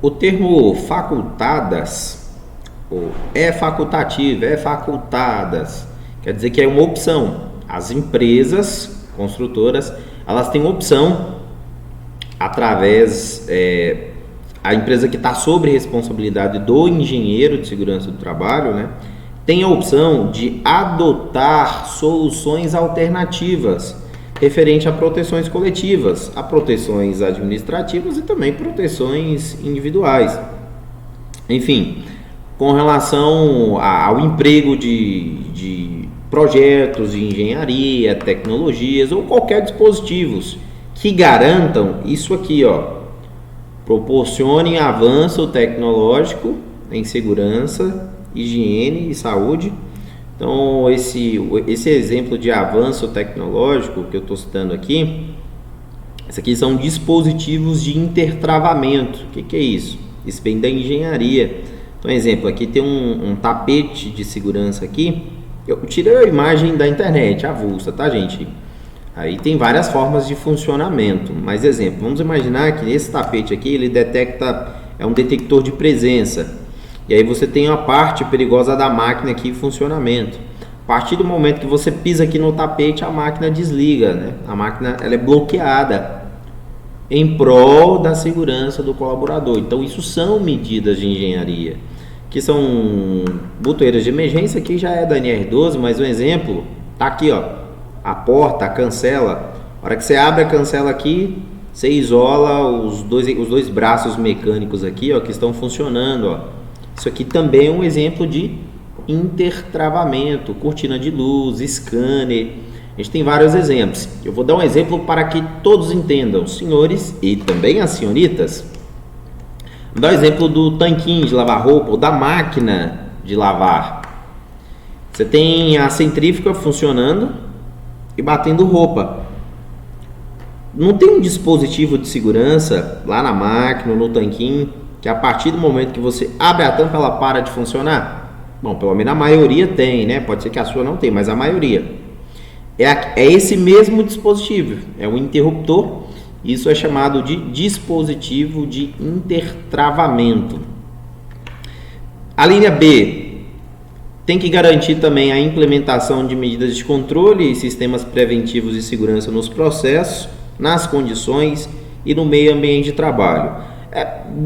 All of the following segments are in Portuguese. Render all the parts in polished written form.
O termo facultadas, ou é facultativo, é facultadas, quer dizer que é uma opção. As empresas construtoras, elas têm opção através, a empresa que está sob responsabilidade do engenheiro de segurança do trabalho, né, tem a opção de adotar soluções alternativas referente a proteções coletivas, a proteções administrativas e também proteções individuais. Enfim, com relação ao emprego de projetos de engenharia, tecnologias ou qualquer dispositivos que garantam isso aqui, proporcionem avanço tecnológico em segurança, higiene e saúde. Então, esse exemplo de avanço tecnológico que eu estou citando aqui, esses aqui são dispositivos de intertravamento. O que é isso? Isso vem da engenharia. Então, exemplo, aqui tem um tapete de segurança aqui. Eu tirei a imagem da internet, avulsa, tá, gente? Aí tem várias formas de funcionamento. Mas, exemplo, vamos imaginar que esse tapete aqui, ele é um detector de presença. E aí você tem a parte perigosa da máquina aqui em funcionamento. A partir do momento que você pisa aqui no tapete, a máquina desliga, né? A máquina ela é bloqueada em prol da segurança do colaborador. Então isso são medidas de engenharia, que são boteiras de emergência, que já é da NR12, mas um exemplo, tá aqui, a porta, a cancela. A hora que você abre a cancela aqui, você isola os dois braços mecânicos aqui, que estão funcionando, Isso aqui também é um exemplo de intertravamento, cortina de luz, scanner. A gente tem vários exemplos. Eu vou dar um exemplo para que todos entendam, senhores e também as senhoritas. Vou dar o exemplo do tanquinho de lavar roupa ou da máquina de lavar. Você tem a centrífuga funcionando e batendo roupa. Não tem um dispositivo de segurança lá na máquina ou no tanquinho que a partir do momento que você abre a tampa ela para de funcionar? Bom, pelo menos a maioria tem, né? Pode ser que a sua não tenha, mas a maioria. É esse mesmo dispositivo, é um interruptor. Isso é chamado de dispositivo de intertravamento. A linha B tem que garantir também a implementação de medidas de controle e sistemas preventivos de segurança nos processos, nas condições e no meio ambiente de trabalho.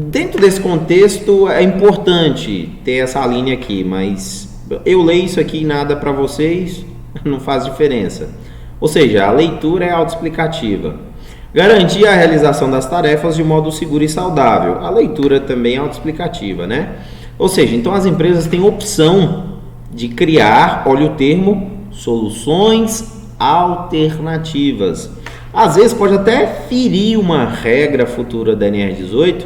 Dentro desse contexto é importante ter essa linha aqui, mas eu leio isso aqui e nada para vocês não faz diferença. Ou seja, a leitura é autoexplicativa. Garantir a realização das tarefas de modo seguro e saudável. A leitura também é autoexplicativa, né? Ou seja, então as empresas têm opção de criar, olha o termo, soluções alternativas. Às vezes pode até ferir uma regra futura da NR18,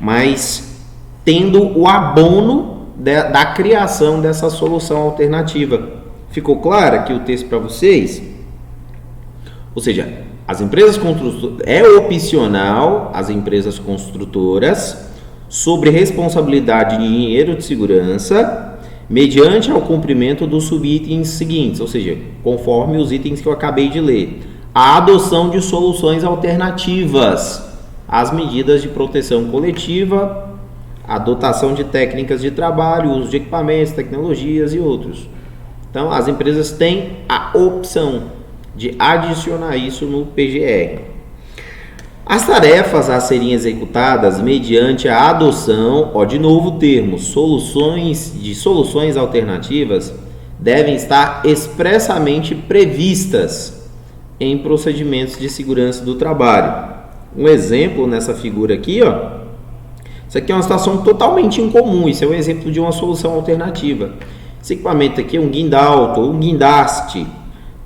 mas tendo o abono da criação dessa solução alternativa. Ficou claro aqui o texto para vocês? Ou seja, as empresas construtoras, é opcional as empresas construtoras, sobre responsabilidade de engenheiro de segurança, mediante ao cumprimento dos subitens seguintes, ou seja, conforme os itens que eu acabei de ler. A adoção de soluções alternativas às medidas de proteção coletiva, a dotação de técnicas de trabalho, uso de equipamentos, tecnologias e outros. Então, as empresas têm a opção de adicionar isso no PGR. As tarefas a serem executadas mediante a adoção, de novo termo, soluções alternativas, devem estar expressamente previstas em procedimentos de segurança do trabalho. Um exemplo nessa figura aqui, isso aqui é uma situação totalmente incomum, isso é um exemplo de uma solução alternativa. Esse equipamento aqui é um guindalto ou um guindaste.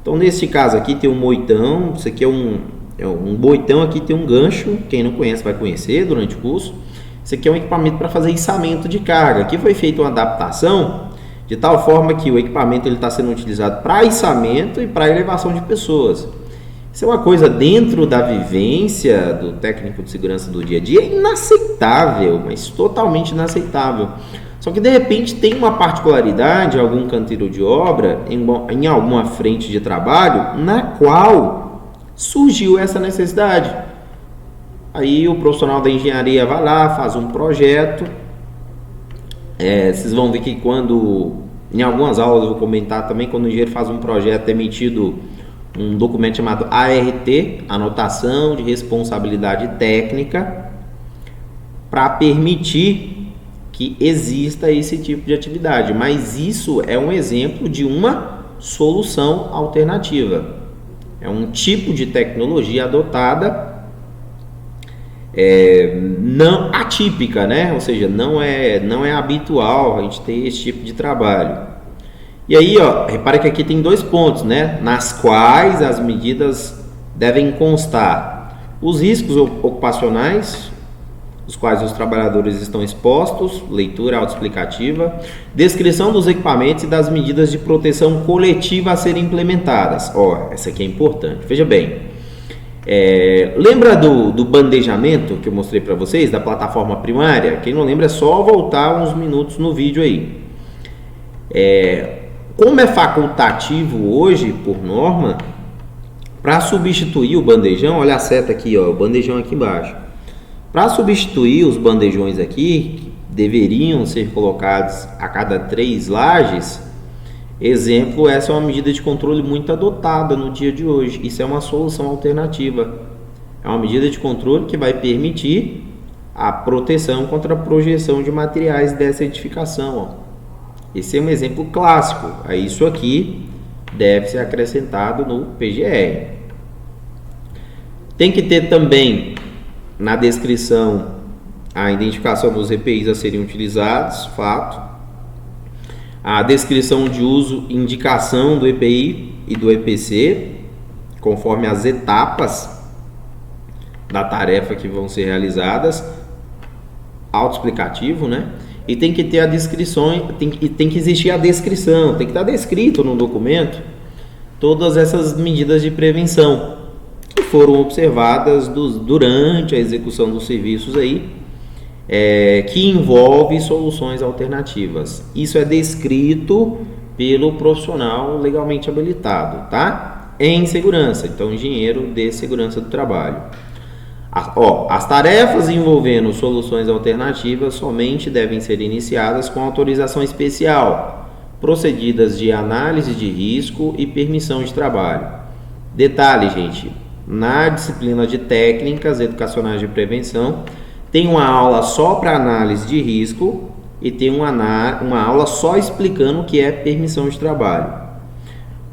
Então, nesse caso aqui tem um moitão, isso aqui é um boitão, aqui tem um gancho, quem não conhece vai conhecer durante o curso. Isso aqui é um equipamento para fazer içamento de carga. Aqui foi feita uma adaptação de tal forma que o equipamento está sendo utilizado para içamento e para elevação de pessoas. Isso é uma coisa dentro da vivência do técnico de segurança do dia a dia inaceitável, mas totalmente inaceitável. Só que de repente tem uma particularidade, algum canteiro de obra, em alguma frente de trabalho, na qual surgiu essa necessidade. Aí o profissional da engenharia vai lá, faz um projeto. Vocês vão ver que em algumas aulas eu vou comentar também, quando o engenheiro faz um projeto, é emitido um documento chamado ART, Anotação de Responsabilidade Técnica, para permitir que exista esse tipo de atividade. Mas isso é um exemplo de uma solução alternativa. É um tipo de tecnologia adotada não atípica, né? Ou seja, não é habitual a gente ter esse tipo de trabalho. E aí, repare que aqui tem 2 pontos, né? Nas quais as medidas devem constar os riscos ocupacionais, os quais os trabalhadores estão expostos, leitura autoexplicativa, descrição dos equipamentos e das medidas de proteção coletiva a serem implementadas. Essa aqui é importante. Veja bem. Lembra do bandejamento que eu mostrei para vocês, da plataforma primária? Quem não lembra é só voltar uns minutos no vídeo aí. Como é facultativo hoje, por norma, para substituir o bandejão, olha a seta aqui, o bandejão aqui embaixo. Para substituir os bandejões aqui, que deveriam ser colocados a cada 3 lajes, exemplo, essa é uma medida de controle muito adotada no dia de hoje. Isso é uma solução alternativa. É uma medida de controle que vai permitir a proteção contra a projeção de materiais dessa edificação. Esse é um exemplo clássico. Isso aqui deve ser acrescentado no PGR. Tem que ter também na descrição a identificação dos EPIs a serem utilizados, fato. A descrição de uso, indicação do EPI e do EPC, conforme as etapas da tarefa que vão ser realizadas, autoexplicativo, né? E tem que ter a descrição, tem que existir a descrição, tem que estar descrito no documento todas essas medidas de prevenção que foram observadas durante a execução dos serviços aí, que envolve soluções alternativas. Isso é descrito pelo profissional legalmente habilitado, tá? Em segurança, então engenheiro de segurança do trabalho. As tarefas envolvendo soluções alternativas somente devem ser iniciadas com autorização especial, procedidas de análise de risco e permissão de trabalho. Detalhe, gente, na disciplina de técnicas educacionais de prevenção, tem uma aula só para análise de risco e tem uma aula só explicando o que é permissão de trabalho.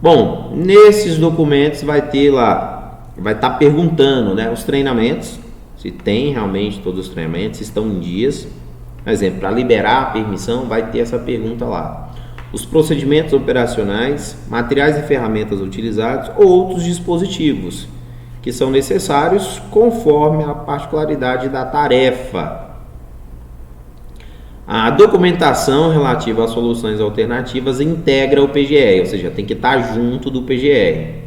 Bom, nesses documentos vai estar perguntando, né, os treinamentos, se tem realmente todos os treinamentos, se estão em dias. Por exemplo, para liberar a permissão vai ter essa pergunta lá. Os procedimentos operacionais, materiais e ferramentas utilizados, outros dispositivos que são necessários conforme a particularidade da tarefa. A documentação relativa às soluções alternativas integra o PGR, ou seja, tem que estar junto do PGR,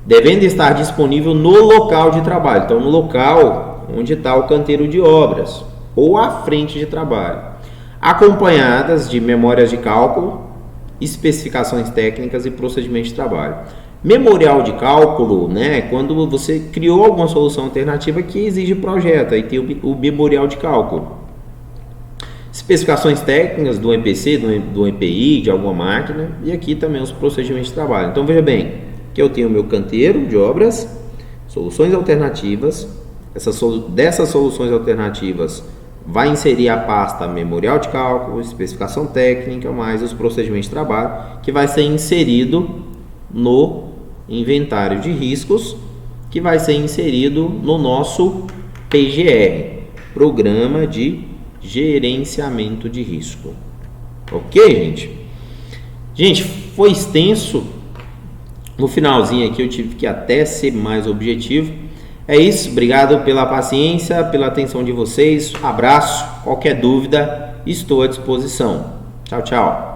devendo estar disponível no local de trabalho, então no local onde está o canteiro de obras ou a frente de trabalho, acompanhadas de memórias de cálculo, especificações técnicas e procedimentos de trabalho. Memorial de cálculo, né, quando você criou alguma solução alternativa que exige projeto, aí tem o memorial de cálculo. Especificações técnicas do EPC, do EPI, de alguma máquina, e aqui também os procedimentos de trabalho. Então veja bem, que eu tenho o meu canteiro de obras, soluções alternativas, dessas soluções alternativas vai inserir a pasta memorial de cálculo, especificação técnica, mais os procedimentos de trabalho, que vai ser inserido no inventário de riscos, que vai ser inserido no nosso PGR, Programa de Gerenciamento de Risco. Ok, gente? Gente, foi extenso. No finalzinho aqui eu tive que até ser mais objetivo. É isso, obrigado pela paciência, pela atenção de vocês. Abraço, qualquer dúvida, estou à disposição. Tchau, tchau.